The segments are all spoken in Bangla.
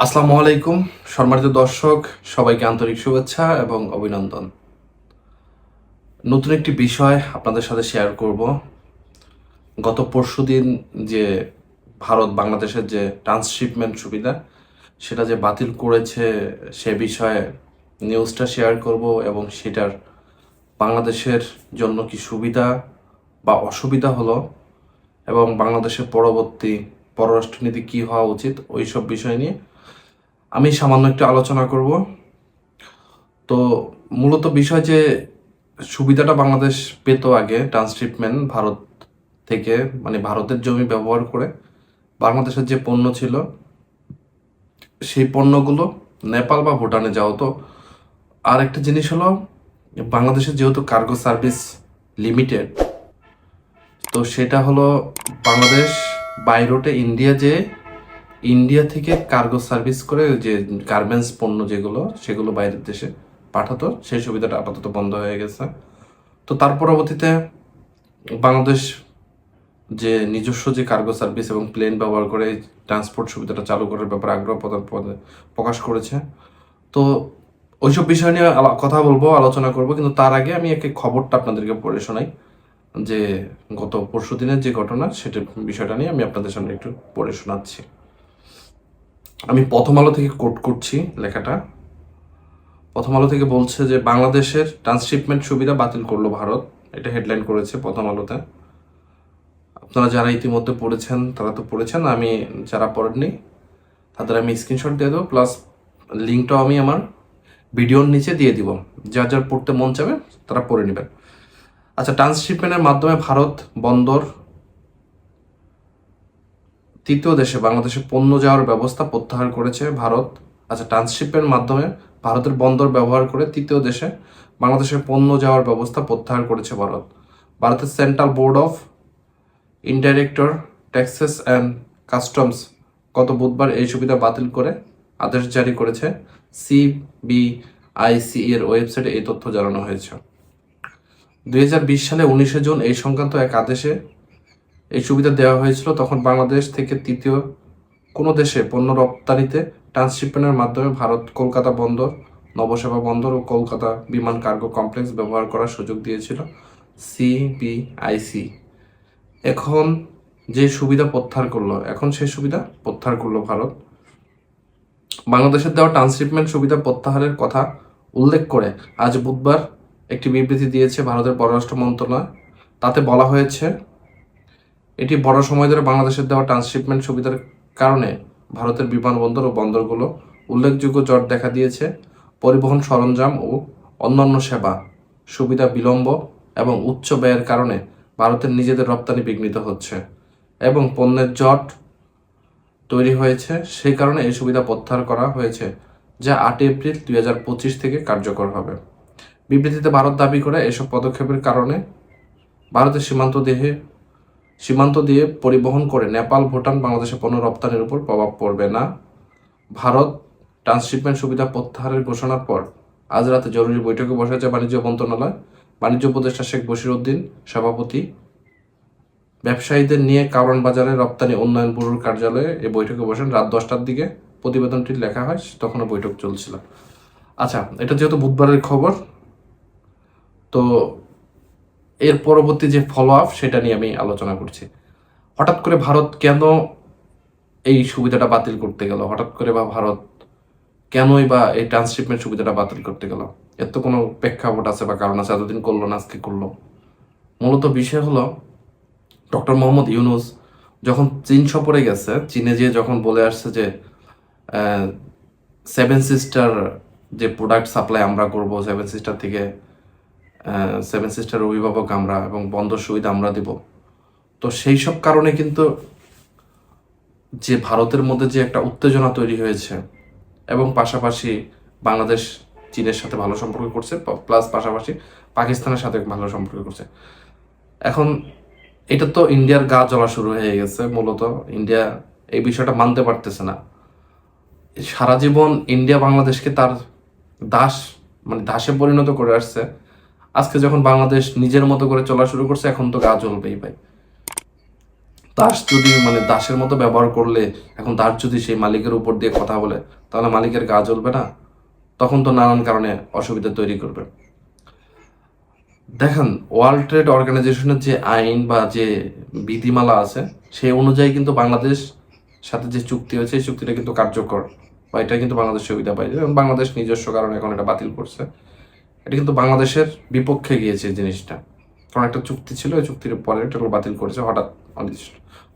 আসসালামু আলাইকুম সম্মানিত দর্শক, সবাইকে আন্তরিক শুভেচ্ছা এবং অভিনন্দন। নতুন একটি বিষয় আপনাদের সাথে শেয়ার করব। গত পরশুদিন যে ভারত বাংলাদেশের যে ট্রান্সশিপমেন্ট সুবিধা সেটা যে বাতিল করেছে সে বিষয়ে নিউজটা শেয়ার করব এবং সেটার বাংলাদেশের জন্য কি সুবিধা বা অসুবিধা হলো এবং বাংলাদেশের পরবর্তী পররাষ্ট্রনীতি কী হওয়া উচিত ওইসব বিষয় নিয়ে আমি সামান্য একটু আলোচনা করব। তো মূলত বিষয় যে সুবিধাটা বাংলাদেশ পেত আগে ট্রান্সশিপমেন্ট ভারত থেকে, মানে ভারতের জমি ব্যবহার করে বাংলাদেশের যে পণ্য ছিল সেই পণ্যগুলো নেপাল বা ভুটানে যাওয়া হতো। আর একটা জিনিস হলো, বাংলাদেশের যেহেতু কার্গো সার্ভিস লিমিটেড, তো সেটা হলো বাংলাদেশ বাই রোডে ইন্ডিয়া থেকে কার্গো সার্ভিস করে যে গার্মেন্টস পণ্য যেগুলো সেগুলো বাইরের দেশে পাঠাতো, সেই সুবিধাটা আপাতত বন্ধ হয়ে গেছে। তো তার পরবর্তীতে বাংলাদেশ যে নিজস্ব যে কার্গো সার্ভিস এবং প্লেন ব্যবহার করে ট্রান্সপোর্ট সুবিধাটা চালু করার ব্যাপারে আগ্রহ প্রকাশ করেছে। তো ওইসব বিষয় নিয়ে কথা বলবো, আলোচনা করব, কিন্তু তার আগে আমি একটা খবরটা আপনাদেরকে পড়ে শোনাই যে গত পরশু দিনের যে ঘটনা সেটা বিষয়টা নিয়ে আমি আপনাদের সামনে একটু পড়ে শোনাচ্ছি। আমি প্রথম আলো থেকে কোট করছি লেখাটা। প্রথম আলো থেকে বলছে যে বাংলাদেশের ট্রান্সশিপমেন্ট সুবিধা বাতিল করলো ভারত, এটা হেডলাইন করেছে প্রথম আলোতে। আপনারা যারা ইতিমধ্যে পড়েছেন তারা তো পড়েছেন, আমি যারা পড়েননি তাদের আমি স্ক্রিনশট দিয়ে দেবো, প্লাস লিঙ্কটাও আমি আমার ভিডিওর নিচে দিয়ে দিব, যার যার পড়তে মন চাবে তারা পড়ে নেবেন। আচ্ছা, ট্রান্সশিপমেন্টের মাধ্যমে ভারত বন্দর তৃতীয় দেশে বাংলাদেশের পণ্য যাওয়ার ব্যবস্থা প্রত্যাহার করেছে ভারত। আচ্ছা, ট্রান্সশিপের মাধ্যমে ভারতের বন্দর ব্যবহার করে তৃতীয় দেশে বাংলাদেশের পণ্য যাওয়ার ব্যবস্থা প্রত্যাহার করেছে ভারত। ভারতের central board of indirect taxes and customs গত বুধবার এই সুবিধা বাতিল করে আদেশ জারি করেছে। সিবিআইসি এর ওয়েবসাইটে এই তথ্য জানানো হয়েছে। 2020 সালে 19 জুন এই সংক্রান্ত এক আদেশে এই সুবিধা দেওয়া হয়েছিল। তখন বাংলাদেশ থেকে তৃতীয় কোনো দেশে পণ্য রপ্তানিতে ট্রান্সশিপমেন্টের মাধ্যমে ভারত কলকাতা বন্দর, নবসেবা বন্দর ও কলকাতা বিমান কার্গো কমপ্লেক্স ব্যবহার করার সুযোগ দিয়েছিল সিবিআইসি। এখন যে সুবিধা প্রত্যাহার করলো, এখন সেই সুবিধা প্রত্যাহার করলো ভারত। বাংলাদেশের দেওয়া ট্রান্সশিপমেন্ট সুবিধা প্রত্যাহারের কথা উল্লেখ করে আজ বুধবার একটি বিবৃতি দিয়েছে ভারতের পররাষ্ট্র মন্ত্রণালয়। তাতে বলা হয়েছে, এটি বড় সময় ধরে বাংলাদেশের দেওয়া ট্রান্সশিপমেন্ট সুবিধার কারণে ভারতের বিমানবন্দর ও বন্দরগুলো উল্লেখযোগ্য জট দেখা দিয়েছে। পরিবহন সরঞ্জাম ও অন্যান্য সেবা সুবিধা বিলম্ব এবং উচ্চ ব্যয়ের কারণে ভারতের নিজেদের রপ্তানি বিঘ্নিত হচ্ছে এবং পণ্যের জট তৈরি হয়েছে। সেই কারণে এই সুবিধা প্রত্যাহার করা হয়েছে, যা 8 এপ্রিল 2025 থেকে কার্যকর হবে। বিবৃতিতে ভারত দাবি করে এসব পদক্ষেপের কারণে ভারতের সীমান্ত দিয়ে পরিবহন করে নেপাল, ভুটান, বাংলাদেশে পণ্য রপ্তানির উপর প্রভাব পড়বে না। ভারত ট্রান্সশিপমেন্ট সুবিধা প্রত্যাহারের ঘোষণার পর আজ রাতে জরুরি বৈঠকে বসেছে বাণিজ্য মন্ত্রণালয়। বাণিজ্য উপদেষ্টা শেখ বশিরউদ্দিন সভাপতি ব্যবসায়ীদের নিয়ে কারওয়ান বাজারে রপ্তানি উন্নয়ন ব্যুরোর কার্যালয়ে এই বৈঠকে বসেন। রাত 10টার দিকে প্রতিবেদনটি লেখা হয়, তখনও বৈঠক চলছিল। আচ্ছা, এটা যেহেতু বুধবারের খবর, তো এর পরবর্তী যে ফলো আপ সেটা নিয়ে আমি আলোচনা করছি। হঠাৎ করে ভারত কেন এই সুবিধাটা বাতিল করতে গেল, হঠাৎ করে বা ভারত কেনই বা এই ট্রান্সশিপমেন্ট সুবিধাটা বাতিল করতে গেল? এর তো কোনো প্রেক্ষাপট আছে বা কারণ আছে, এতদিন করলো না আজকে করলো। মূলত বিষয় হলো, ডক্টর মোহাম্মদ ইউনুস যখন চীন সফরে গেছে, চীনে যেয়ে যখন বলে আসছে যে সেভেন সিস্টার যে প্রোডাক্ট সাপ্লাই আমরা করব, সেভেন সিস্টার থেকে সেভেন সিস্টার অভিভাবক আমরা এবং বন্দর সুবিধা আমরা দেব, তো সেই সব কারণে কিন্তু যে ভারতের মধ্যে যে একটা উত্তেজনা তৈরি হয়েছে এবং পাশাপাশি বাংলাদেশ চীনের সাথে ভালো সম্পর্ক করছে, প্লাস পাশাপাশি পাকিস্তানের সাথে ভালো সম্পর্ক করছে। এখন এটা তো ইন্ডিয়ার গা জ্বলা শুরু হয়ে গেছে। মূলত ইন্ডিয়া এই বিষয়টা মানতে পারতেছে না। সারা জীবন ইন্ডিয়া বাংলাদেশকে তার দাস, মানে দাসে পরিণত করে আসছে। আজকে যখন বাংলাদেশ নিজের মতো করে চলা শুরু করছে, এখন তো গা জ্বলবেই ভাই। দাস যদি মানে দাসের মতো ব্যবহার করলে, এখন দাস যদি সেই মালিকের উপর দিয়ে কথা বলে, তাহলে মালিকের গা জ্বলবে না? তখন তো নানান কারণে অসুবিধা তৈরি করবে। দেখেন, ওয়ার্ল্ড ট্রেড অর্গানাইজেশনের যে আইন বা যে বিধিমালা আছে, সেই অনুযায়ী কিন্তু বাংলাদেশ সাথে যে চুক্তি হয়েছে, এই চুক্তিটা কিন্তু কার্যকর, বা এটা কিন্তু বাংলাদেশ সুবিধা পাইছে এবং বাংলাদেশ নিজস্ব কারণে এখন এটা বাতিল করছে। এটা কিন্তু বাংলাদেশের বিপক্ষে গিয়েছে এই জিনিসটা, কারণ একটা চুক্তি ছিল, এই চুক্তির পরে এটা বাতিল করেছে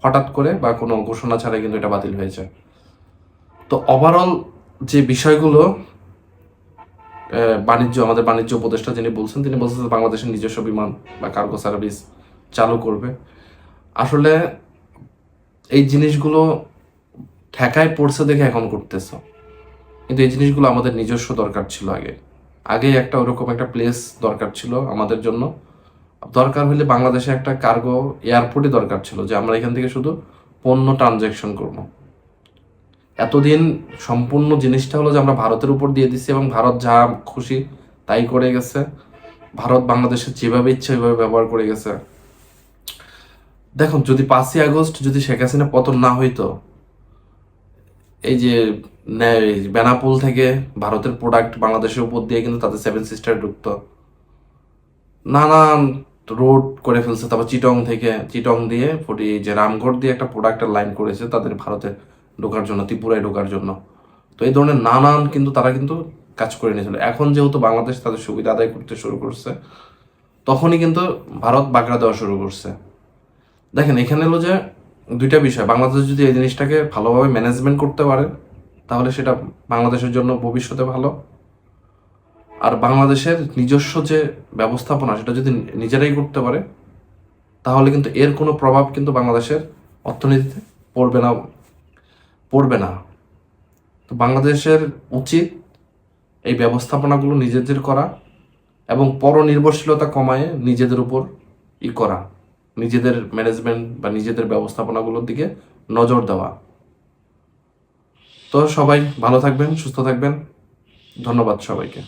হঠাৎ করে বা কোনো ঘোষণা ছাড়াই কিন্তু এটা বাতিল হয়েছে। তো ওভারঅল যে বিষয়গুলো আমাদের বাণিজ্য উপদেষ্টা যিনি বলছেন, তিনি বলছেন বাংলাদেশের নিজস্ব বিমান বা কার্গো সার্ভিস চালু করবে। আসলে এই জিনিসগুলো ঠেকায় পড়ছে দেখে এখন করতেছ, কিন্তু এই জিনিসগুলো আমাদের নিজস্ব দরকার ছিল। আগে একটা ওরকম একটা প্লেস দরকার ছিল আমাদের জন্য। দরকার হলে বাংলাদেশে একটা কার্গো এয়ারপোর্টই দরকার ছিল, যে আমরা এখান থেকে শুধু পণ্য ট্রানজ্যাকশন করবো। এতদিন সম্পূর্ণ জিনিসটা হলো যে আমরা ভারতের উপর দিয়ে দিচ্ছি এবং ভারত যা খুশি তাই করে গেছে। ভারত বাংলাদেশের যেভাবে ইচ্ছে ওইভাবে ব্যবহার করে গেছে। দেখুন, যদি 5ই আগস্ট যদি শেখ হাসিনা পতন না হইতো, এই যে বেনাপোল থেকে ভারতের প্রোডাক্ট বাংলাদেশের উপর দিয়ে কিন্তু তাদের 7 সিস্টার ঢুকতো, নানান রোড করে ফেলছে। তারপর চিটং দিয়ে যে রামগড় দিয়ে একটা প্রোডাক্টের লাইন করেছে তাদের ভারতে ঢোকার জন্য, ত্রিপুরায় ঢোকার জন্য। তো এই ধরনের নানান কিন্তু তারা কিন্তু কাজ করে নিয়েছিল। এখন যেহেতু বাংলাদেশ তাদের সুবিধা আদায় করতে শুরু করছে, তখনই কিন্তু ভারত বাগড়া দেওয়া শুরু করছে। দেখেন, এখানে হলো যে দুইটা বিষয়। বাংলাদেশ যদি এই জিনিসটাকে ভালোভাবে ম্যানেজমেন্ট করতে পারে, তাহলে সেটা বাংলাদেশের জন্য ভবিষ্যতে ভালো। আর বাংলাদেশের নিজস্ব যে ব্যবস্থাপনা, সেটা যদি নিজেরাই করতে পারে, তাহলে কিন্তু এর কোনো প্রভাব কিন্তু বাংলাদেশের অর্থনীতিতে পড়বে না। তো বাংলাদেশের উচিত এই ব্যবস্থাপনাগুলো নিজেদের করা এবং পরনির্ভরশীলতা কমায় নিজেদের উপর করা, নিজেদের ম্যানেজমেন্ট বা নিজেদের ব্যবস্থাপনাগুলোর দিকে নজর দেওয়া। তো সবাই ভালো থাকবেন, সুস্থ থাকবেন। ধন্যবাদ সবাইকে।